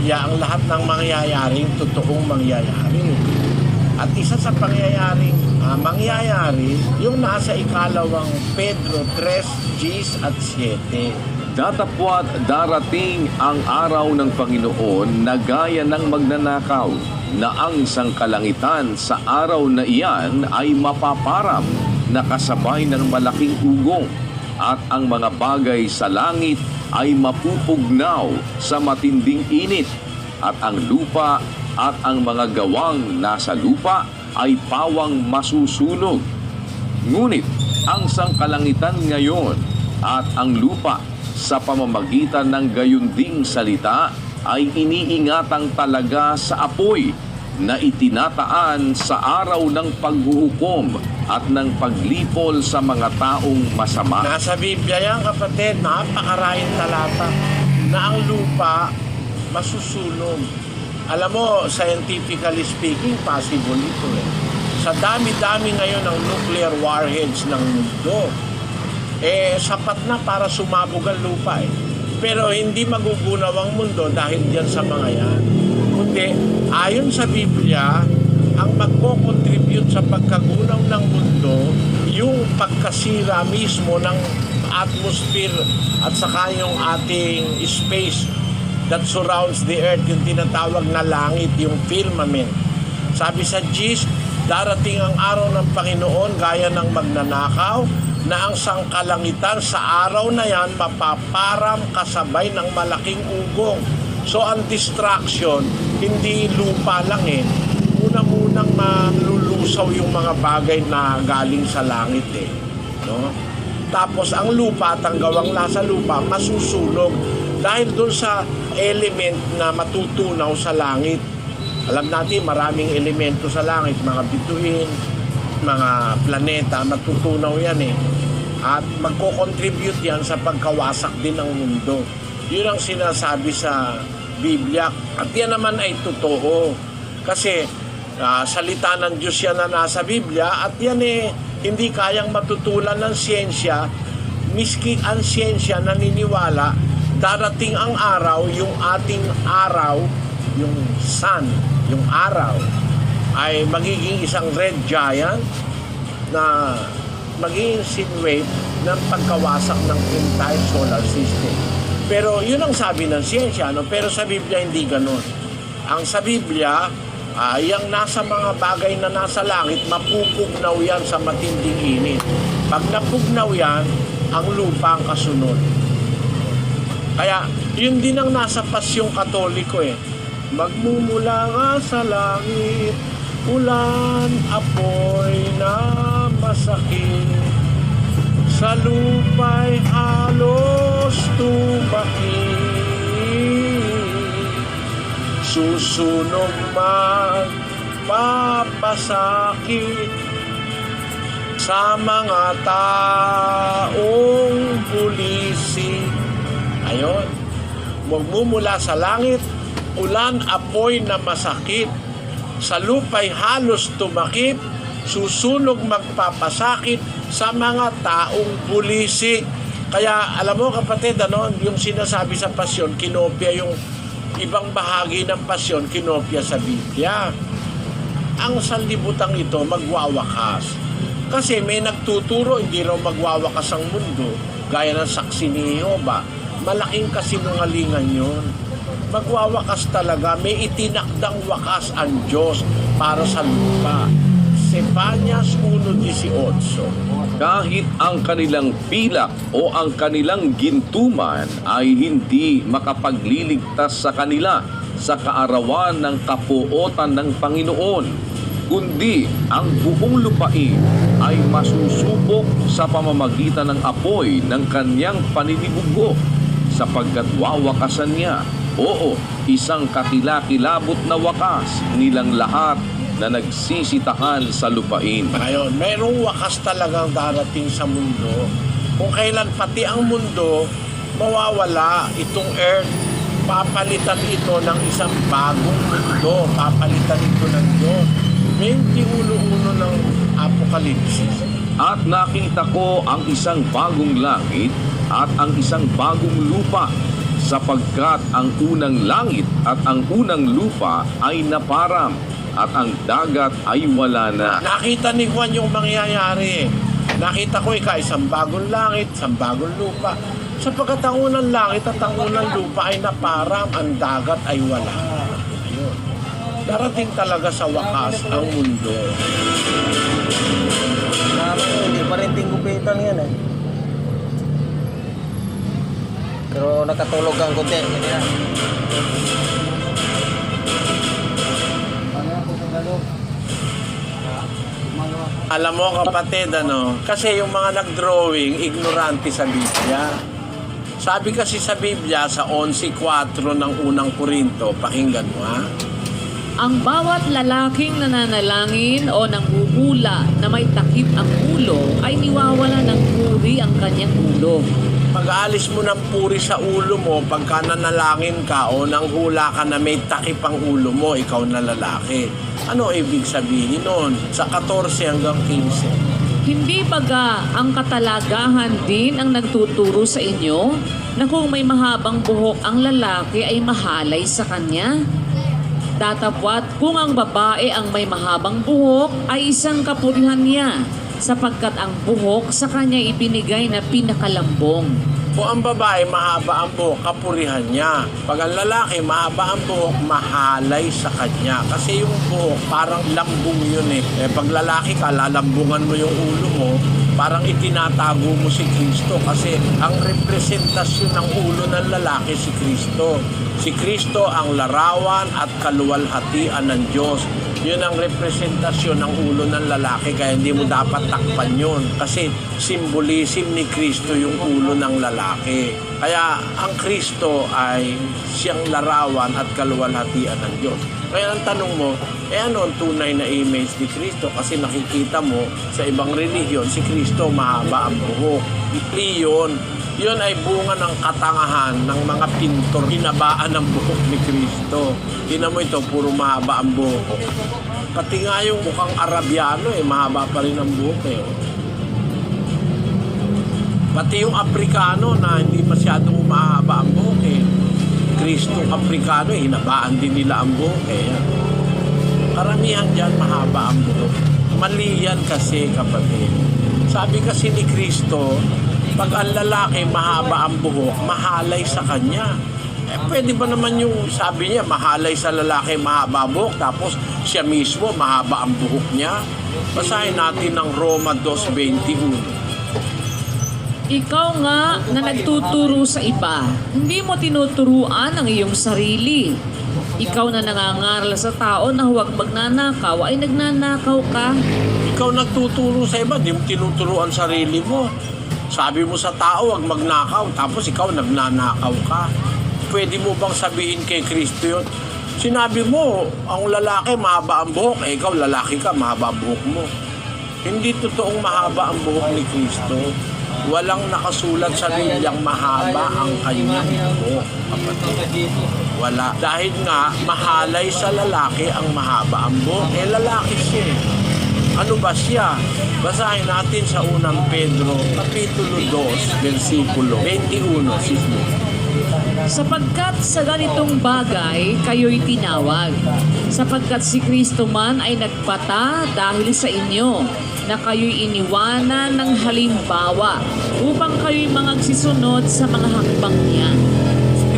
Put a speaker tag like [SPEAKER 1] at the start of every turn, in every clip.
[SPEAKER 1] Biblia ang lahat ng mangyayaring totoong mangyayari. At isa sa pangyayaring mangyayari, yung nasa ikalawang Pedro 3, Gs at 7.
[SPEAKER 2] Datapwat darating ang araw ng Panginoon na gaya ng magnanakaw, na ang sangkalangitan sa araw na iyan ay mapaparam na kasabay ng malaking ugong, at ang mga bagay sa langit ay mapupugnaw sa matinding init, at ang lupa at ang mga gawang nasa lupa ay pawang masusunog. Ngunit ang sangkalangitan ngayon at ang lupa sa pamamagitan ng gayunding salita ay iniingatang talaga sa apoy na itinataan sa araw ng paghuhukom at ng paglipol sa mga taong masama.
[SPEAKER 1] Nasa Biblia yan, kapatid, napakaraming talata na ang lupa masusunog. Alam mo, scientifically speaking, possible ito eh. Sa dami-dami ngayon ng nuclear warheads ng mundo, sapat na para sumabog ang lupa eh. Pero hindi magugunaw ang mundo dahil diyan sa mga yan. Kundi, ayon sa Biblia, ang magko-contribute sa pagkagunaw ng mundo, yung pagkasira mismo ng atmosphere at saka yung ating space that surrounds the earth, yung tinatawag na langit, yung firmament. Sabi sa Gs, darating ang araw ng Panginoon gaya ng magnanakaw, na ang sangkalangitan sa araw na yan mapaparam kasabay ng malaking ugong. So ang distraction, hindi lupa lang eh. Unang-unang malulusaw yung mga bagay na galing sa langit eh. No? Tapos ang lupa at ang gawang nasa lupa masusunog dahil dun sa element na matutunaw sa langit. Alam natin maraming elemento sa langit, mga bituin, mga planeta, matutunaw yan eh. At magko-contribute yan sa pagkawasak din ng mundo. Yun ang sinasabi sa Biblia. At yan naman ay totoo. Kasi salita ng Diyos yan na nasa Biblia at yan eh hindi kayang matutulan ng siyensya. Miski ang siyensya naniniwala darating ang araw, yung ating araw, yung sun, yung araw ay magiging isang red giant na magiging insinuate ng pagkawasak ng entire solar system. Pero yun ang sabi ng siyensya, no? Pero sa Biblia hindi ganun. Ang sa Biblia, yung nasa mga bagay na nasa langit, mapupugnaw yan sa matinding init. Pag napugnaw yan, ang lupa ang kasunod. Kaya yun din ang nasa pasyong Katoliko eh. Magmumula nga sa langit, ulan, apoy na masakit, sa lupa'y halos tumakit, susunog magpapasakit sa mga taong bulisi. Ayon, magmumula sa langit, ulan, apoy na masakit, sa lupa'y halos tumakip, susunog magpapasakit sa mga taong bulisi. Kaya alam mo kapatid, yung sinasabi sa pasyon, kinopya yung ibang bahagi ng pasyon, kinopya sa Biblia. Ang sanlibutan ito magwawakas. Kasi may nagtuturo, hindi raw magwawakas ang mundo, gaya ng saksi ni Jehovah. Malaking kasinungalingan yun. Magwawakas talaga, may itinakdang wakas ang Diyos para sa lupa. Sefanyas 1:18.
[SPEAKER 2] Kahit ang kanilang pilak o ang kanilang gintuman ay hindi makapagliligtas sa kanila sa kaarawan ng kapuotan ng Panginoon, kundi ang buong lupain ay masusubok sa pamamagitan ng apoy ng kanyang paninibugo, sapagkat wawakasan niya. Oo, isang kakilakilabot na wakas nilang lahat na nagsisitahan sa lupain.
[SPEAKER 1] Ngayon, mayroong wakas talagang darating sa mundo. Kung kailan pati ang mundo mawawala, itong earth, papalitan ito ng isang bagong mundo. Papalitan ito ng Diyos. 21 ng Apokalipsis.
[SPEAKER 2] At nakita ko ang isang bagong langit at ang isang bagong lupa, sapagkat ang unang langit at ang unang lupa ay naparam at ang dagat ay wala na.
[SPEAKER 1] Nakita ni Juan yung mangyayari. Nakita ko isang bagong langit, isang bagong lupa. Sapagkat ang unang langit at ang unang lupa ay naparam, ang dagat ay wala. Ayun. Darating talaga sa wakas ang mundo.
[SPEAKER 3] Hindi pa rin tinggupitan yan eh. Pero nakatulog ang konti. Hindi na.
[SPEAKER 1] Alam mo kapatid, kasi yung mga nag-drawing, ignorante sa Biblia. Sabi kasi sa Biblia, sa 11.4 ng unang Korinto, pakinggan mo ha.
[SPEAKER 4] Ang bawat lalaking nananalangin o nanguhula na may takip ang ulo ay niwawala ng puri ang kanyang ulo.
[SPEAKER 1] Pag-aalis mo ng puri sa ulo mo, pagka nanalangin ka o nanghula ka na may takip ang ulo mo, ikaw na lalaki. Ano ibig sabihin nun? Sa 14 hanggang 15.
[SPEAKER 4] Hindi baga ang katalagahan din ang nagtuturo sa inyo na kung may mahabang buhok ang lalaki ay mahalay sa kanya? Datapwat kung ang babae ang may mahabang buhok ay isang kapurihan niya sapagkat ang buhok sa kanya ibinigay na pinakalambong.
[SPEAKER 1] Kung ang babae mahaba ang buhok, kapurihan niya. Pag ang lalaki mahaba ang buhok, mahalay sa kanya. Kasi yung buhok parang lambong yun eh. Pag lalaki ka, lalambungan mo yung ulo mo, parang itinatago mo si Kristo. Kasi ang representasyon ng ulo ng lalaki si Kristo. Si Kristo ang larawan at kaluwalhatian ng Diyos. Yun ang representasyon ng ulo ng lalaki, kaya hindi mo dapat takpan yun. Kasi symbolism ni Kristo yung ulo ng lalaki. Kaya ang Kristo ay siyang larawan at kaluwalhatian ng Diyos. Kaya ang tanong mo, ano ang tunay na image ni Kristo? Kasi nakikita mo sa ibang relihiyon, si Kristo mahaba ang buhok. Yun ay bunga ng katangahan ng mga pintor. Hinabaan ang buhok ni Kristo. Tingnan mo ito, puro mahaba ang buhok. Pati nga yung mukhang Arabiano, mahaba pa rin ang buhok eh. Pati yung Aprikano na hindi masyadong mahaba ang buhok eh. Kristong Aprikano, hinabaan din nila ang buhok eh. Karamihan dyan mahaba ang buhok. Mali yan kasi kapatid. Sabi kasi ni Kristo, pag ang lalaki mahaba ang buhok, mahalay sa kanya. Pwede ba naman yung sabi niya, mahalay sa lalaki mahaba buhok, tapos siya mismo mahaba ang buhok niya? Basahin natin ng Roma 2:21.
[SPEAKER 4] Ikaw nga na nagtuturo sa iba, hindi mo tinuturuan ang iyong sarili. Ikaw na nangangaral sa tao na huwag magnanakaw ay nagnanakaw ka.
[SPEAKER 1] Ikaw nagtuturo sa iba, di mo tinuturuan sarili mo. Sabi mo sa tao, huwag magnakaw, tapos ikaw nagnanakaw ka. Pwede mo bang sabihin kay Kristo yun? Sinabi mo, ang lalaki mahaba ang buhok, ikaw lalaki ka, mahaba ang buhok mo. Hindi totoong mahaba ang buhok ni Kristo. Walang nakasulat sa Bibliang mahaba ang kanyang buhok, kapatid. Wala. Dahil nga, mahalay sa lalaki ang mahaba ang buhok. Lalaki siya. Ano ba siya? Basahin natin sa unang Pedro, Kapitulo 2, versikulo 21.
[SPEAKER 4] Sapagkat sa ganitong bagay, kayo'y tinawag. Sapagkat si Kristo man ay nagpata dahil sa inyo, na kayo'y iniwanan ng halimbawa, upang kayo'y magsisunod sa mga hakbang niya.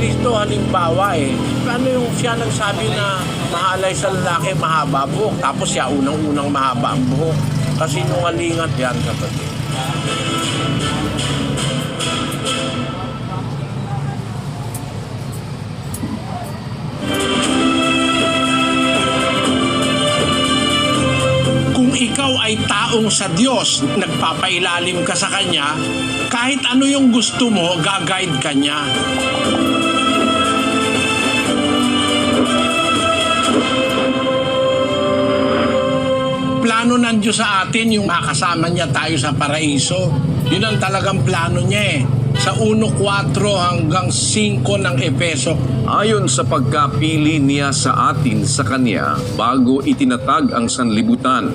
[SPEAKER 1] Kristo halimbawa Paano yung siya nagsabi na mahalay sa lalaki mahaba buhok, tapos siya unang-unang mahaba ang buhok? Kasi nungalingat yan, kapatid. Kung ikaw ay taong sa Diyos, nagpapailalim ka sa Kanya, kahit ano yung gusto mo, gag-guide ka niya. Plano ng Diyos sa atin yung makasama niya tayo sa paraiso. Yun ang talagang plano niya Sa 1:4 hanggang 5 ng Efeso.
[SPEAKER 2] Ayon sa pagkapili niya sa atin sa Kanya bago itinatag ang sanlibutan,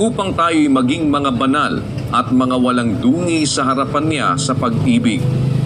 [SPEAKER 2] upang tayo'y maging mga banal at mga walang dungi sa harapan niya sa pag-ibig.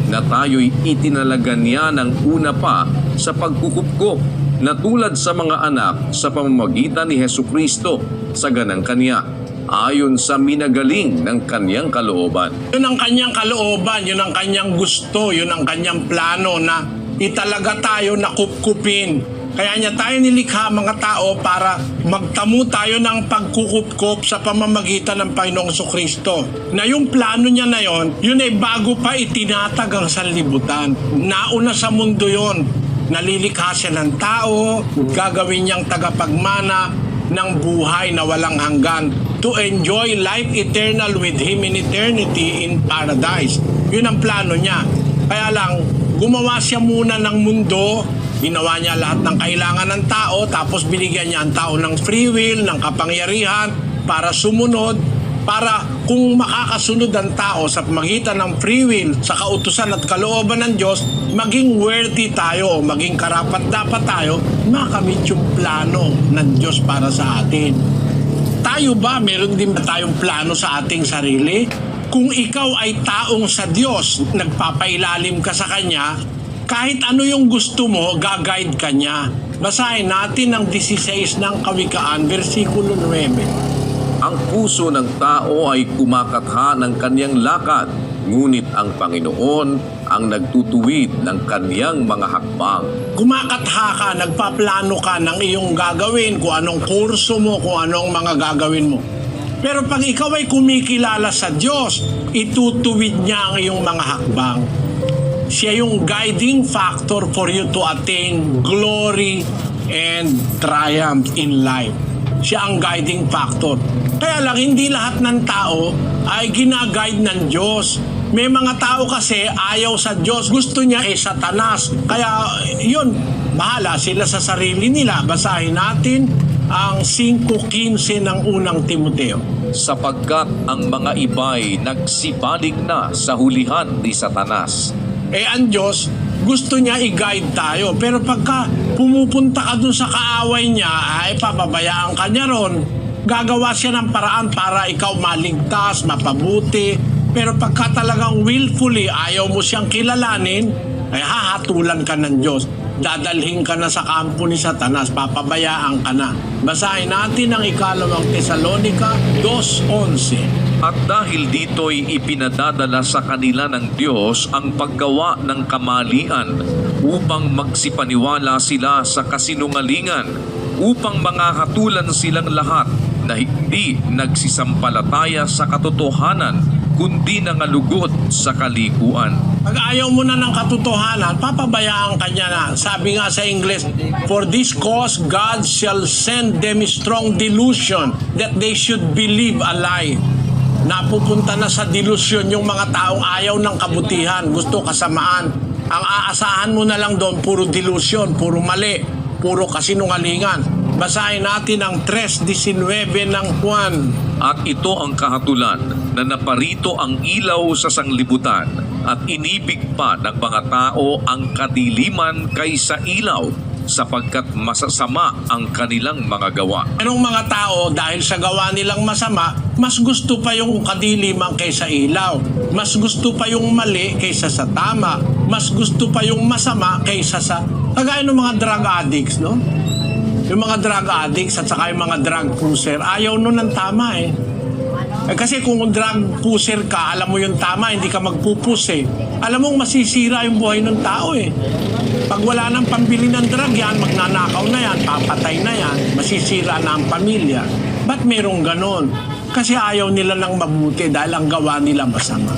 [SPEAKER 2] na tayo'y itinalaga niya ng una pa sa pagkukupkop na tulad sa mga anak sa pamamagitan ni Hesukristo sa ganang kanya, ayon sa minagaling ng kanyang kalooban.
[SPEAKER 1] Yun ang kanyang kalooban, yun ang kanyang gusto, yun ang kanyang plano na italaga tayo na kupkupin. Kaya niya tayo nilikha mga tao para magtamo tayo ng pagkukupkop sa pamamagitan ng Panginoong Jesucristo. Na yung plano niya na yun ay bago pa itinatag ang sanlibutan. Nauna sa mundo yon. Nalilikha siya ng tao, gagawin niyang tagapagmana ng buhay na walang hanggan to enjoy life eternal with Him in eternity in paradise. Yun ang plano niya. Kaya lang, gumawa siya muna ng mundo, ginawa niya lahat ng kailangan ng tao, tapos binigyan niya ang tao ng free will, ng kapangyarihan para sumunod, para kung makakasunod ang tao sa pamagitan ng free will, sa kautusan at kalooban ng Diyos, maging worthy tayo, maging karapat-dapat tayo, makamit yung plano ng Diyos para sa atin. Tayo ba, meron din ba tayong plano sa ating sarili? Kung ikaw ay taong sa Diyos, nagpapailalim ka sa Kanya, kahit ano yung gusto mo, gaguide ka niya. Basahin natin ang 16 ng Kawikaan, versikulo 9.
[SPEAKER 2] Ang puso ng tao ay kumakatha ng kanyang lakad, ngunit ang Panginoon ang nagtutuwid ng kanyang mga hakbang.
[SPEAKER 1] Kumakatha ka, nagpaplano ka ng iyong gagawin, kung anong kurso mo, kung anong mga gagawin mo. Pero pag ikaw ay kumikilala sa Diyos, itutuwid niya ang iyong mga hakbang. Siya yung guiding factor for you to attain glory and triumph in life. Siya ang guiding factor. Kaya lang, hindi lahat ng tao ay ginaguide ng Diyos. May mga tao kasi ayaw sa Diyos. Gusto niya Satanas. Kaya yun, bahala sila sa sarili nila. Basahin natin ang 5:15 ng unang Timoteo.
[SPEAKER 2] Sapagkat ang mga iba'y nagsipalig na sa hulihan ni Satanas.
[SPEAKER 1] Ang Diyos, gusto niya i-guide tayo. Pero pagka pumupunta ka dun sa kaaway niya, ay pababayaan ka niya ron. Gagawa siya ng paraan para ikaw maligtas, mapabuti. Pero pagka talagang willfully ayaw mo siyang kilalanin, ay hahatulan ka ng Diyos. Dadalhin ka na sa kampo ni Satanas, papabayaan ka na. Basahin natin ang 2 Tesalonica 2:11.
[SPEAKER 2] At dahil dito'y ipinadadala sa kanila ng Diyos ang paggawa ng kamalian upang magsipaniwala sila sa kasinungalingan, upang mangahatulan silang lahat na hindi nagsisampalataya sa katotohanan, kundi nangalugot sa kalikuan.
[SPEAKER 1] Pag ayaw mo na ng katotohanan, papabayaan ka niya na. Sabi nga sa English, for this cause God shall send them strong delusion that they should believe a lie. Napupunta na sa delusion yung mga taong ayaw ng kabutihan, gusto kasamaan. Ang aasahan mo na lang doon, puro delusion, puro mali, puro kasinungalingan. Basahin natin ang 3:19 ng Juan.
[SPEAKER 2] At ito ang kahatulan na naparito ang ilaw sa sanglibutan at inibig pa ng mga tao ang kadiliman kaysa ilaw, sapagkat masasama ang kanilang mga gawa.
[SPEAKER 1] Merong mga tao dahil sa gawa nilang masama, mas gusto pa yung kadiliman kaysa ilaw. Mas gusto pa yung mali kaysa sa tama. Mas gusto pa yung masama kaysa sa... Kagaya ng mga drug addicts, no? Yung mga drug addicts at saka yung mga drug pusher, ayaw nun ng tama eh. Kasi kung drug pusher ka, alam mo yung tama, hindi ka magpupus eh. Alam mong masisira yung buhay ng tao eh. Pag wala nang pambili ng drug yan, magnanakaw na yan, papatay na yan, masisira na ang pamilya. Ba't merong ganon? Kasi ayaw nila ng mabuti dahil ang gawa nila masama.